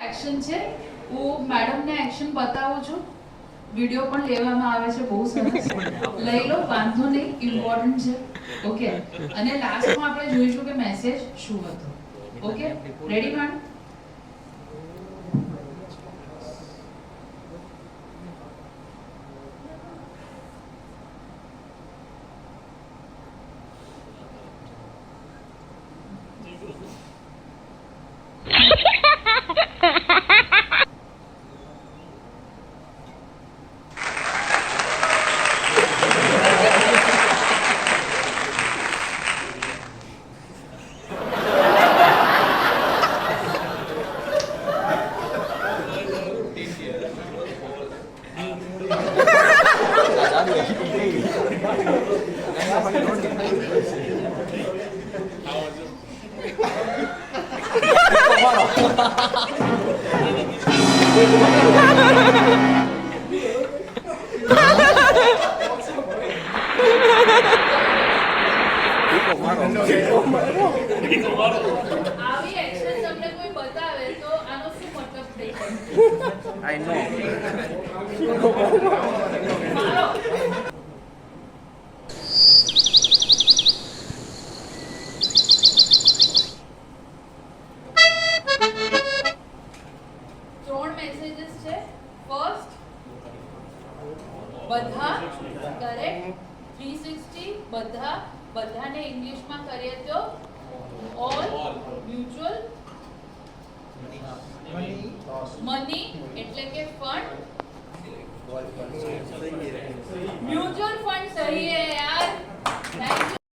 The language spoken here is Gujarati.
એક્શન છે હું મેડમને એક્શન બતાવું છું વિડિયો પણ લેવામાં આવે છે બહુ સરસ લઈ લો વાંધો નહીં ઇમ્પોર્ટન્ટ છે ઓકે અને લાસ્ટમાં આપણે જોઈશું કે મેસેજ શું હતો ઓકે રેડી મેડમ આવી એક્શન તમને કોઈ બતાવે તો આનો શું મતલબ થઈ શકે I know. મારો ત્રણ મેસેजेस છે ફર્સ્ટ બધા કરેક્ટ 360 બધાને ઇંગ્લિશમાં કરીએ તો ઓલ મ્યુચ્યુઅલ મની એટલે કે ફંડ મ્યુચ્યુઅલ ફંડ સહી है यार थैंक यू